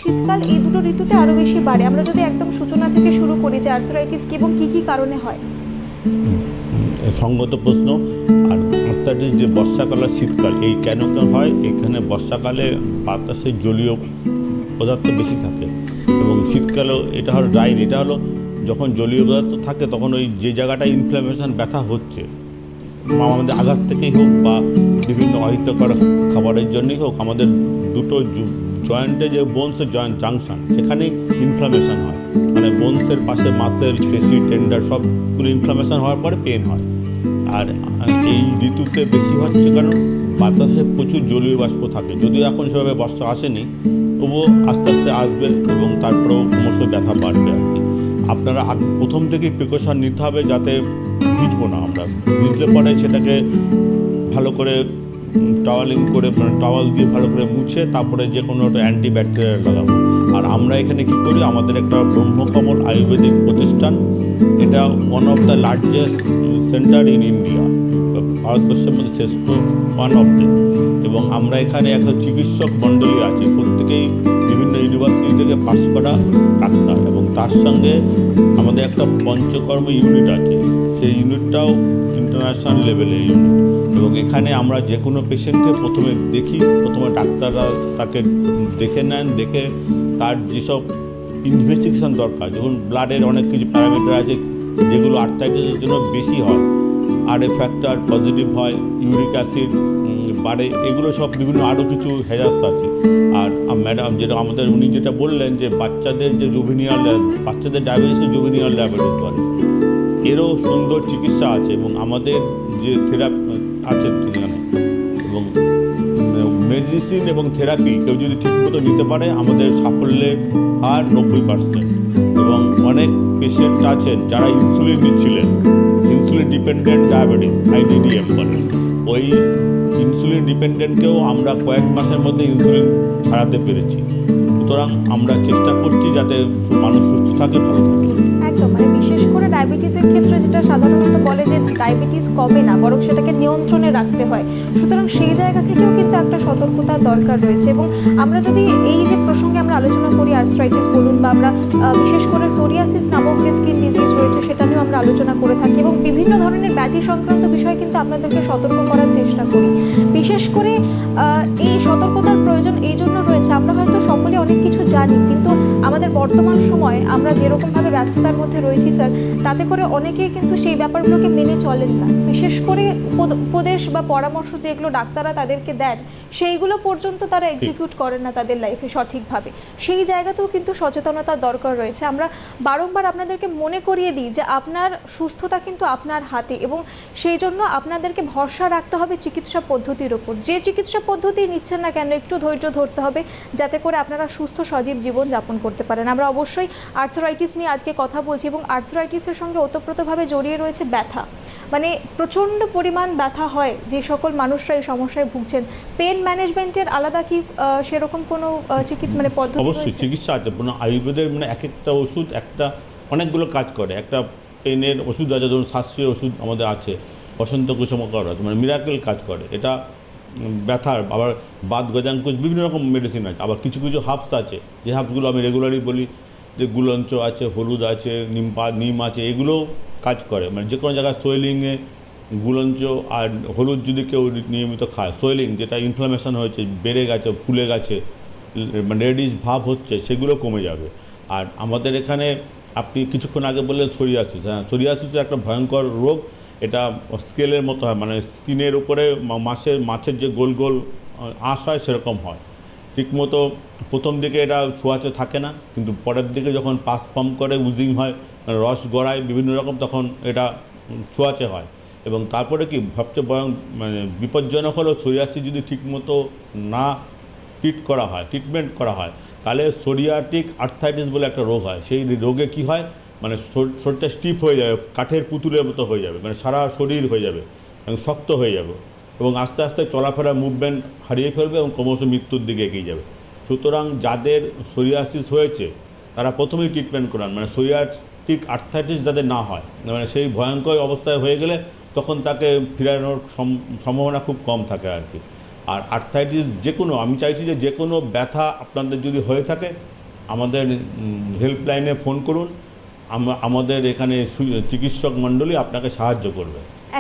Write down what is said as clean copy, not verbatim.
শীতকাল এই দুটো ঋতুতে আরো বেশি বাড়ে। আমরা যদি একদম সূচনা থেকে শুরু করি যে আর্থ্রাইটিস কি এবং কি কারণে হয়। সঙ্গত প্রশ্ন। আর আর্থ্রাইটিস যে বর্ষাকাল আর শীতকাল এই কেন হয়, এখানে বর্ষাকালে বাতাসে জলীয় পদার্থ বেশি থাকে এবং শীতকালেও এটা হলো ড্রাই। এটা হলো যখন জলীয় পদার্থ থাকে তখন ওই যে জায়গাটায় ইনফ্ল্যামেশন ব্যথা হচ্ছে, আমাদের আঘাত থেকেই হোক বা বিভিন্ন অহিতকর খাবারের জন্যই হোক, আমাদের দুটো জয়েন্টে যে বোনসের জয়েন্ট জাংশন সেখানেই ইনফ্লামেশন হয়। মানে বোনসের পাশে মাসেল, পেশি, টেন্ডার সবগুলো ইনফ্লামেশন হওয়ার পরে পেন হয়। আর এই ঋতুতে বেশি হচ্ছে কারণ বাতাসে প্রচুর জলীয় বাষ্প থাকে। যদিও এখন সেভাবে বর্ষা আসেনি, তবুও আস্তে আস্তে আসবে এবং তারপরেও ক্রমশ ব্যথা বাড়বে আর কি। আপনারা প্রথম থেকেই প্রিকশন নিতে হবে যাতে ভিজবো না। আমরা ভিজলে পরে সেটাকে ভালো করে টাওয়ালিং করে, মানে টাওয়াল দিয়ে ভালো করে মুছে তারপরে যে কোনো একটা অ্যান্টিব্যাকটেরিয়াল লাগাবো। আর আমরা এখানে কী করি, আমাদের একটা ব্রহ্মকমল আয়ুর্বেদিক প্রতিষ্ঠান, এটা one of the largest centre in India, ভারতবর্ষের মধ্যে শ্রেষ্ঠ ওয়ান অফ দ্য। এবং আমরা এখানে একটা চিকিৎসক মণ্ডলী আছে, প্রত্যেকেই বিভিন্ন ইউনিভার্সিটি থেকে পাস করা ডাক্তার, এবং তার সঙ্গে আমাদের একটা পঞ্চকর্ম ইউনিট আছে, সেই ইউনিটটাও ইন্টারন্যাশনাল লেভেলের ইউনিট। এবং এখানে আমরা যে কোনো পেশেন্টকে প্রথমে দেখি, প্রথমে ডাক্তাররা তাকে দেখে নেন, দেখে তার যেসব ইনভেস্টিগেশন দরকার, যেমন ব্লাডের অনেক কিছু প্যারামিটার আছে যেগুলো আর্থ্রাইটিসের জন্য বেশি হয়, আরএ ফ্যাক্টর পজিটিভ হয়, ইউরিক অ্যাসিড বাড়ে, এগুলো সব বিভিন্ন আরও কিছু হেজার্স আছে। আর ম্যাডাম যেটা আমাদের উনি যেটা বললেন যে বাচ্চাদের যে বাচ্চাদের ডায়াবেটিসকে জুভেনিয়াল ডায়াবেটিস বলে, এরও সুন্দর চিকিৎসা আছে এবং আমাদের যে থেরাপি আছে এখানে, এবং মেডিসিন এবং থেরাপি কেউ যদি ঠিকমতো নিতে পারে আমাদের সাফল্যের হার 90%। এবং অনেক পেশেন্ট আছেন যারা ইনসুলিন নিচ্ছিলেন, ইনসুলিন ডিপেন্ডেন্ট ডায়াবেটিস IDDM বলে, ওই ইনসুলিন ডিপেন্ডেন্টকেও আমরা কয়েক মাসের মধ্যে ইনসুলিন ছাড়াতে পেরেছি। সুতরাং আমরা চেষ্টা করছি যাতে মানুষ সুস্থ থাকে, ভালো থাকে। একদম, মানে বিশেষ করে ডায়াবেটিসের ক্ষেত্রে যেটা সাধারণত বলে যে ডায়াবেটিস কমে না, বরং সেটাকে নিয়ন্ত্রণে রাখতে হয়। সুতরাং সেই জায়গা থেকেও কিন্তু একটা সতর্কতার দরকার রয়েছে। এবং আমরা যদি এই যে প্রসঙ্গে আমরা আলোচনা করি, আর্থ্রাইটিস বলুন বা আমরা বিশেষ করে সোরিয়াসিস নামক যে স্কিন ডিজিজ রয়েছে সেটা নিয়েও আমরা আলোচনা করে থাকি, এবং বিভিন্ন ধরনের ব্যাধি সংক্রান্ত বিষয়ে কিন্তু আপনাদেরকে সতর্ক করার চেষ্টা করি। বিশেষ করে এই সতর্কতার প্রয়োজন এই জন্য রয়েছে, আমরা হয়তো সকলে অনেক কিছু জানি, কিন্তু আমাদের বর্তমান সময়ে আমরা যেরকমভাবে ব্যস্ততার মধ্যে রয়েছি স্যার, তাতে করে অনেকেই কিন্তু সেই ব্যাপারগুলোকে মেনে চলেন না। বিশেষ করে উপদেশ বা পরামর্শ যেগুলো ডাক্তাররা তাদেরকে দেন সেইগুলো পর্যন্ত তারা এক্সিকিউট করেন না তাদের লাইফে সঠিকভাবে। সেই জায়গাতেও কিন্তু সচেতনতার দরকার রয়েছে। আমরা বারংবার আপনাদেরকে মনে করিয়ে দিই যে আপনার সুস্থতা কিন্তু আপনার হাতে, এবং সেই জন্য আপনাদেরকে ভরসা রাখতে হবে চিকিৎসা পদ্ধতির ওপর। যে চিকিৎসা পদ্ধতি নিচ্ছেন না কেন, একটু ধৈর্য ধরতে হবে যাতে করে আপনারা সুস্থ সজীব জীবন যাপন করতে পারেন। আমরা অবশ্যই আর্থ্রাইটিস নিয়ে আজকে কথা বলছি, এবং আর্থ্রাইটিসের সঙ্গে ওতপ্রোতভাবে জড়িয়ে রয়েছে ব্যথা। মানে প্রচণ্ড পরিমাণ ব্যথা হয় যে সকল মানুষরা এই সমস্যায় ভুগছেন। পেন ম্যানেজমেন্টের আলাদা কি সেরকম কোনো মানে পদ্ধতি? অবশ্যই চিকিৎসা আছে। আয়ুর্বেদের মানে এক একটা ওষুধ একটা অনেকগুলো কাজ করে। একটা পেনের ওষুধ আছে, ধরুন শাস্ত্রীয় ওষুধ আমাদের আছে, বসন্ত কুসুমকর আছে, মানে মিরাকেল কাজ করে। এটা ব্যথার, আবার বাত গজাঙ্কুশ বিভিন্ন রকম মেডিসিন আছে। আবার কিছু কিছু হার্বস আছে, যে হার্বসগুলো আমি রেগুলারই বলি, যে গুলঞ্চ আছে, হলুদ আছে, নিম আছে, এগুলোও কাজ করে। মানে যে কোনো জায়গায় সোয়েলিংয়ে গুলঞ্চ আর হলুদ যদি কেউ নিয়মিত খায়, সোয়েলিং যেটা ইনফ্লামেশন হয়েছে, বেড়ে গেছে, ফুলে গেছে, মানে রেডিশ ভাব হচ্ছে, সেগুলো কমে যাবে। আর আমাদের এখানে আপনি কিছুক্ষণ আগে বললেন সোরিয়াসিস, হ্যাঁ, সোরিয়াসিস একটা ভয়ঙ্কর রোগ। এটা স্কেলের মতো হয়, মানে স্কিনের উপরে মাছের যে গোল গোল আঁশ হয় সেরকম হয়। ঠিকমতো প্রথম দিকে এটা ছোঁয়াচে থাকে না, কিন্তু পরের দিকে যখন পাস ফর্ম করে, উজিং হয়, রস গড়ায় বিভিন্ন রকম, তখন এটা ছোঁয়াচে হয়। এবং তারপরে কি সবচেয়ে মানে বিপজ্জনক হলো সোরিয়াসিস যদি ঠিকমতো না ট্রিটমেন্ট করা হয়, তাহলে সোরিয়াটিক আর্থ্রাইটিস বলে একটা রোগ হয়। সেই রোগে কি হয়, মানে শরীরটা স্টিফ হয়ে যাবে, কাঠের পুতুলের মতো হয়ে যাবে, মানে সারা শরীর হয়ে যাবে এবং শক্ত হয়ে যাবে, এবং আস্তে আস্তে চলাফেরা মুভমেন্ট হারিয়ে ফেলবে এবং ক্রমশ মৃত্যুর দিকে এগিয়ে যাবে। সুতরাং যাদের সোরিয়াসিস হয়েছে তারা প্রথমেই ট্রিটমেন্ট করান, মানে সোরিয়াটিক আর্থ্রাইটিস যাদের না হয়, মানে সেই ভয়ঙ্কর অবস্থায় হয়ে গেলে তখন তাকে ফিরানোর সম্ভাবনা খুব কম থাকে আর কি। আর আর্থ্রাইটিস যে কোনো, আমি চাইছি যে যে কোনো ব্যথা আপনাদের যদি হয়ে থাকে আমাদের হেল্পলাইনে ফোন করুন, আমাদের এখানে চিকিৎসক মণ্ডলী আপনাকে সাহায্য করবে।